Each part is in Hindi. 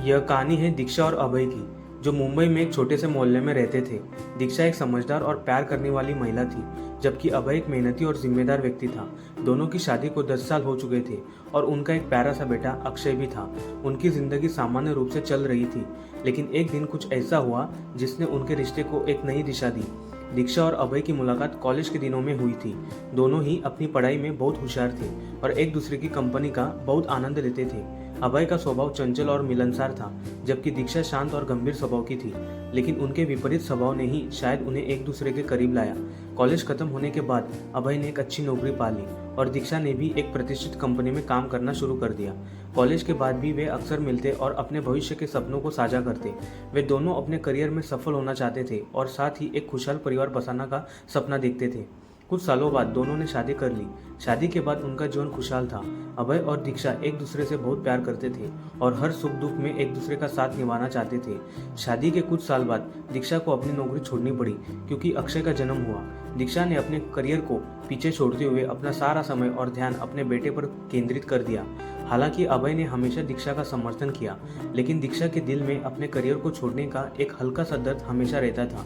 यह कहानी है दीक्षा और अभय की, जो मुंबई में एक छोटे से मोहल्ले में रहते थे। दीक्षा एक समझदार और प्यार करने वाली महिला थी, जबकि अभय एक मेहनती और जिम्मेदार व्यक्ति था। दोनों की शादी को 10 साल हो चुके थे और उनका एक प्यारा सा बेटा अक्षय भी था। उनकी जिंदगी सामान्य रूप से चल रही थी, लेकिन एक दिन कुछ ऐसा हुआ जिसने उनके रिश्ते को एक नई दिशा दी। दीक्षा और अभय की मुलाकात कॉलेज के दिनों में हुई थी। दोनों ही अपनी पढ़ाई में बहुत होशियार थे और एक दूसरे की कंपनी का बहुत आनंद लेते थे। अभय का स्वभाव चंचल और मिलनसार था, जबकि दीक्षा शांत और गंभीर स्वभाव की थी। लेकिन उनके विपरीत स्वभाव ने ही शायद उन्हें एक दूसरे के करीब लाया। कॉलेज खत्म होने के बाद अभय ने एक अच्छी नौकरी पा ली और दीक्षा ने भी एक प्रतिष्ठित कंपनी में काम करना शुरू कर दिया। कॉलेज के बाद भी वे अक्सर मिलते और अपने भविष्य के सपनों को साझा करते। वे दोनों अपने करियर में सफल होना चाहते थे और साथ ही एक खुशहाल परिवार बसाना का सपना देखते थे। कुछ सालों बाद दोनों ने शादी कर ली। शादी के बाद उनका जीवन खुशहाल था। अभय और दीक्षा एक दूसरे से बहुत प्यार करते थे और हर सुख दुख में एक दूसरे का साथ निभाना चाहते थे। शादी के कुछ साल बाद दीक्षा को अपनी नौकरी छोड़नी पड़ी, क्योंकि अक्षय का जन्म हुआ। दीक्षा ने अपने करियर को पीछे छोड़ते हुए अपना सारा समय और ध्यान अपने बेटे पर केंद्रित कर दिया। हालांकि अभय ने हमेशा दीक्षा का समर्थन किया, लेकिन दीक्षा के दिल में अपने करियर को छोड़ने का एक हल्का सा दर्द हमेशा रहता था।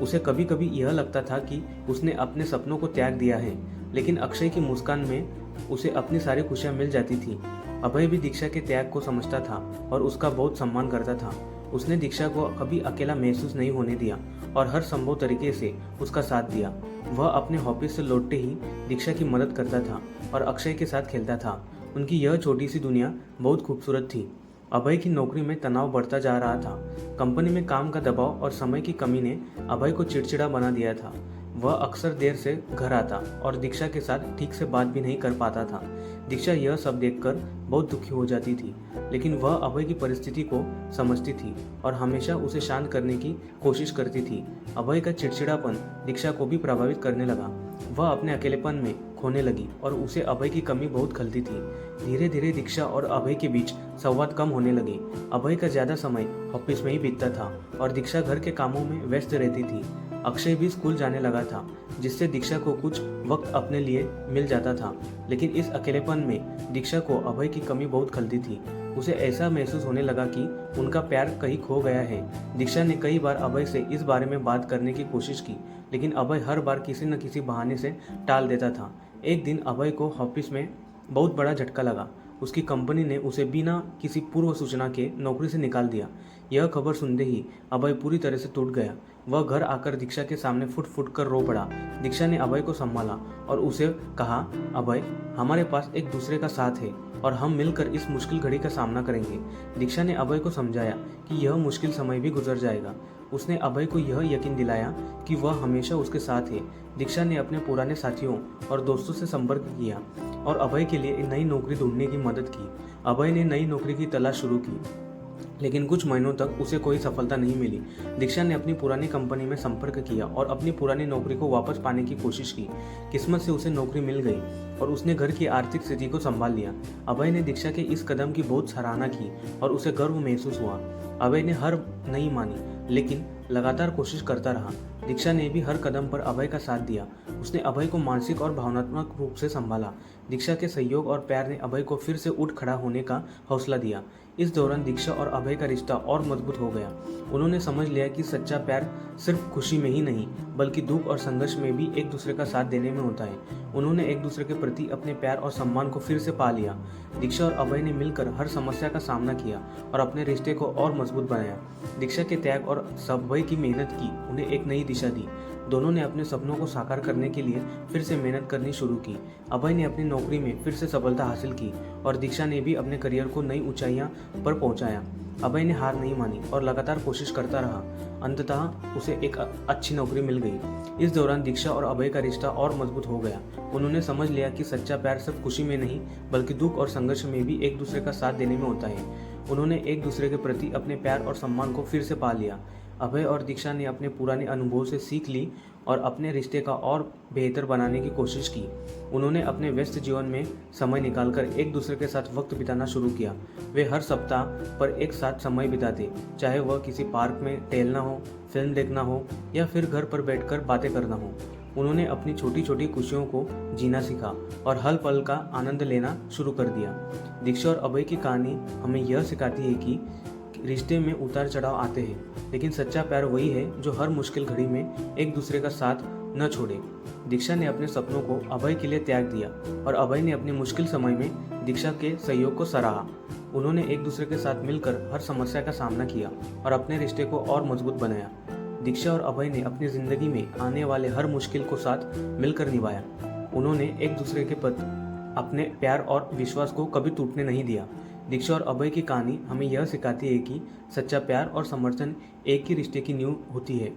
उसे कभी कभी यह लगता था कि उसने अपने सपनों को त्याग दिया है, लेकिन अक्षय की मुस्कान में उसे अपनी सारी खुशियां मिल जाती थी। अभय भी दीक्षा के त्याग को समझता था और उसका बहुत सम्मान करता था। उसने दीक्षा को कभी अकेला महसूस नहीं होने दिया और हर संभव तरीके से उसका साथ दिया। वह अपने ऑफिस से लौटते ही दीक्षा की मदद करता था और अक्षय के साथ खेलता था। उनकी यह छोटी सी दुनिया बहुत खूबसूरत थी। अभय की नौकरी में तनाव बढ़ता जा रहा था। कंपनी में काम का दबाव और समय की कमी ने अभय को चिड़चिड़ा बना दिया था। वह अक्सर देर से घर आता और दीक्षा के साथ ठीक से बात भी नहीं कर पाता था। दीक्षा यह सब देखकर बहुत दुखी हो जाती थी, लेकिन वह अभय की परिस्थिति को समझती थी और हमेशा उसे शांत करने की कोशिश करती थी। अभय का चिड़चिड़ापन दीक्षा को भी प्रभावित करने लगा। वह अपने अकेलेपन में खोने लगी और उसे अभय की कमी बहुत खलती थी। धीरे धीरे दीक्षा और अभय के बीच संवाद कम होने लगे। अभय का ज्यादा समय ऑफिस में ही बीतता था और दीक्षा घर के कामों में व्यस्त रहती थी। अक्षय भी स्कूल जाने लगा था, जिससे दीक्षा को कुछ वक्त अपने लिए मिल जाता था। लेकिन इस अकेलेपन में दीक्षा को अभय की कमी बहुत खलती थी। उसे ऐसा महसूस होने लगा कि उनका प्यार कहीं खो गया है। दीक्षा ने कई बार अभय से इस बारे में बात करने की कोशिश की, लेकिन अभय हर बार किसी न किसी बहाने से टाल देता था। एक दिन अभय को ऑफिस में बहुत बड़ा झटका लगा। उसकी कंपनी ने उसे बिना किसी पूर्व सूचना के नौकरी से निकाल दिया। यह खबर सुनते ही अभय पूरी तरह से टूट गया। वह घर आकर दीक्षा के सामने फुट फुट कर रो पड़ा। दीक्षा ने अभय को संभाला और उसे कहा, अभय, हमारे पास एक दूसरे का साथ है और हम मिलकर इस मुश्किल घड़ी का सामना करेंगे। दीक्षा ने अभय को समझाया कि यह मुश्किल समय भी गुजर जाएगा। उसने अभय को यह यकीन दिलाया कि वह हमेशा उसके साथ है। दीक्षा ने अपने पुराने साथियों और दोस्तों से संपर्क किया और अभय के लिए नई नौकरी ढूंढने की मदद की। अभय ने नई नौकरी की तलाश शुरू की, लेकिन कुछ महीनों तक उसे कोई सफलता नहीं मिली। दीक्षा ने अपनी पुरानी कंपनी में संपर्क किया और अपनी पुरानी नौकरी को वापस पाने की कोशिश की। किस्मत से उसे नौकरी मिल गई और उसने घर की आर्थिक स्थिति को संभाल लिया। अभय ने दीक्षा के इस कदम की बहुत सराहना की और उसे गर्व महसूस हुआ। अभय ने हर नहीं मानी, लेकिन लगातार कोशिश करता रहा। दीक्षा ने भी हर कदम पर अभय का साथ दिया। उसने अभय को मानसिक और भावनात्मक रूप से संभाला। दीक्षा के सहयोग और प्यार ने अभय को फिर से उठ खड़ा होने का हौसला दिया। इस दौरान दीक्षा और अभय का रिश्ता और मजबूत हो गया। उन्होंने समझ लिया कि सच्चा प्यार सिर्फ खुशी में ही नहीं, बल्कि दुख और संघर्ष में भी एक दूसरे का साथ देने में होता है। उन्होंने एक दूसरे के प्रति अपने प्यार और सम्मान को फिर से पा लिया। दीक्षा और अभय ने मिलकर हर समस्या का सामना किया और अपने रिश्ते को और मजबूत बनाया। दीक्षा के त्याग और अभय की मेहनत की उन्हें एक नई दिशा दी। दोनों ने अपने सपनों को साकार करने के लिए फिर से मेहनत करनी शुरू की। अभय ने अपनी नौकरी में फिर से सफलता हासिल की और दीक्षा ने भी अपने करियर को नई ऊंचाइयां पर पहुंचाया। अभय ने हार नहीं मानी और लगातार कोशिश करता रहा। अंततः उसे एक अच्छी नौकरी मिल गई। इस दौरान दीक्षा और अभय का रिश्ता और मजबूत हो गया। उन्होंने समझ लिया कि सच्चा प्यार सिर्फ खुशी में नहीं, बल्कि दुख और संघर्ष में भी एक दूसरे का साथ देने में होता है। उन्होंने एक दूसरे के प्रति अपने प्यार और सम्मान को फिर से पा लिया। अभय और दीक्षा ने अपने पुराने अनुभव से सीख ली और अपने रिश्ते का और बेहतर बनाने की कोशिश की। उन्होंने अपने व्यस्त जीवन में समय निकालकर एक दूसरे के साथ वक्त बिताना शुरू किया। वे हर सप्ताह पर एक साथ समय बिताते, चाहे वह किसी पार्क में टहलना हो, फिल्म देखना हो या फिर घर पर बैठकर बातें करना हो। उन्होंने अपनी छोटी छोटी खुशियों को जीना सीखा और हर पल का आनंद लेना शुरू कर दिया। दीक्षा और अभय की कहानी हमें यह सिखाती है कि रिश्ते में उतार चढ़ाव आते हैं, लेकिन सच्चा प्यार वही है जो हर मुश्किल घड़ी में एक दूसरे का साथ न छोड़े। दीक्षा ने अपने सपनों को अभय के लिए त्याग दिया और अभय ने अपने मुश्किल समय में दीक्षा के सहयोग को सराहा। उन्होंने एक दूसरे के साथ मिलकर हर समस्या का सामना किया और अपने रिश्ते को और मजबूत बनाया। दीक्षा और अभय ने अपनी जिंदगी में आने वाले हर मुश्किल को साथ मिलकर निभाया। उन्होंने एक दूसरे के प्रति अपने प्यार और विश्वास को कभी टूटने नहीं दिया। दीक्षा और अभय की कहानी हमें यह सिखाती है कि सच्चा प्यार और समर्थन एक ही रिश्ते की नींव होती है।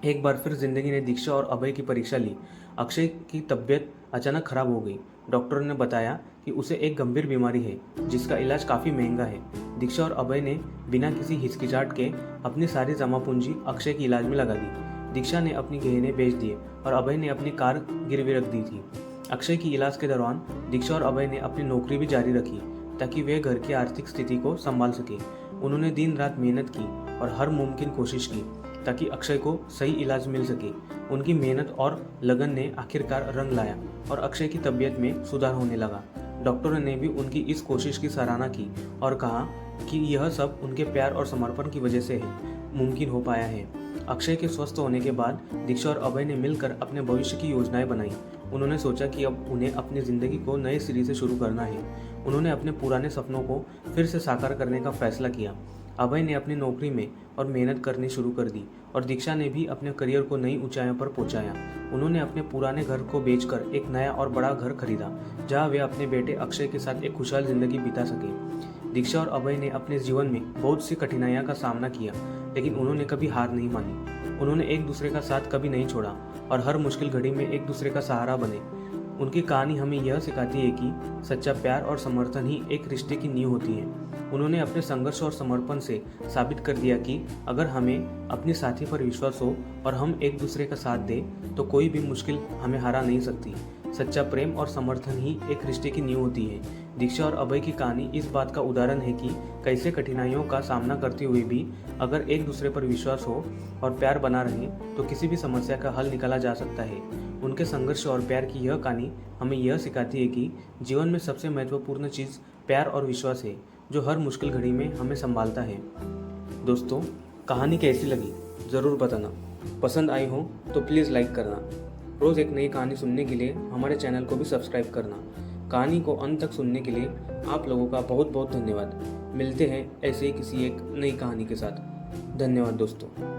एक बार फिर जिंदगी ने दीक्षा और अभय की परीक्षा ली। अक्षय की तबीयत अचानक खराब हो गई। डॉक्टरों ने बताया कि उसे एक गंभीर बीमारी है जिसका इलाज काफ़ी महंगा है। दीक्षा और अभय ने बिना किसी हिचकिचाहट के अपनी सारी जमा पूंजी अक्षय के इलाज में लगा दी। दीक्षा ने अपनी गहने बेच दिए और अभय ने अपनी कार गिरवी रख दी थी। अक्षय की इलाज के दौरान दीक्षा और अभय ने अपनी नौकरी भी जारी रखी ताकि वे घर की आर्थिक स्थिति को संभाल सके। उन्होंने दिन रात मेहनत की और हर मुमकिन कोशिश की ताकि अक्षय को सही इलाज मिल सके। उनकी मेहनत और लगन ने आखिरकार रंग लाया और अक्षय की तबीयत में सुधार होने लगा। डॉक्टरों ने भी उनकी इस कोशिश की सराहना की और कहा कि यह सब उनके प्यार और समर्पण की वजह से मुमकिन हो पाया है। अक्षय के स्वस्थ होने के बाद दीक्षा और अभय ने मिलकर अपने भविष्य की योजनाएं बनाई। उन्होंने सोचा कि अब उन्हें अपनी ज़िंदगी को नए सिरे से शुरू करना है। उन्होंने अपने पुराने सपनों को फिर से साकार करने का फैसला किया। अभय ने अपनी नौकरी में और मेहनत करनी शुरू कर दी और दीक्षा ने भी अपने करियर को नई ऊंचाइयों पर पहुंचाया। उन्होंने अपने पुराने घर को बेचकर एक नया और बड़ा घर खरीदा जहां वे अपने बेटे अक्षय के साथ एक खुशहाल जिंदगी बिता सके। दीक्षा और अभय ने अपने जीवन में बहुत सी कठिनाइयों का सामना किया, लेकिन उन्होंने कभी हार नहीं मानी। उन्होंने एक दूसरे का साथ कभी नहीं छोड़ा और हर मुश्किल घड़ी में एक दूसरे का सहारा बने। उनकी कहानी हमें यह सिखाती है कि सच्चा प्यार और समर्थन ही एक रिश्ते की नींव होती है। उन्होंने अपने संघर्ष और समर्पण से साबित कर दिया कि अगर हमें अपने साथी पर विश्वास हो और हम एक दूसरे का साथ दें तो कोई भी मुश्किल हमें हरा नहीं सकती। सच्चा प्रेम और समर्थन ही एक रिश्ते की नींव होती है। दीक्षा और अभय की कहानी इस बात का उदाहरण है कि कैसे कठिनाइयों का सामना करते हुए भी अगर एक दूसरे पर विश्वास हो और प्यार बना रहे तो किसी भी समस्या का हल निकाला जा सकता है। उनके संघर्ष और प्यार की यह कहानी हमें यह सिखाती है कि जीवन में सबसे महत्वपूर्ण चीज़ प्यार और विश्वास है, जो हर मुश्किल घड़ी में हमें संभालता है। दोस्तों, कहानी कैसी लगी ज़रूर बताना। पसंद आई हो तो प्लीज़ लाइक करना। रोज़ एक नई कहानी सुनने के लिए हमारे चैनल को भी सब्सक्राइब करना। कहानी को अंत तक सुनने के लिए आप लोगों का बहुत बहुत धन्यवाद। मिलते हैं ऐसे ही किसी एक नई कहानी के साथ। धन्यवाद दोस्तों।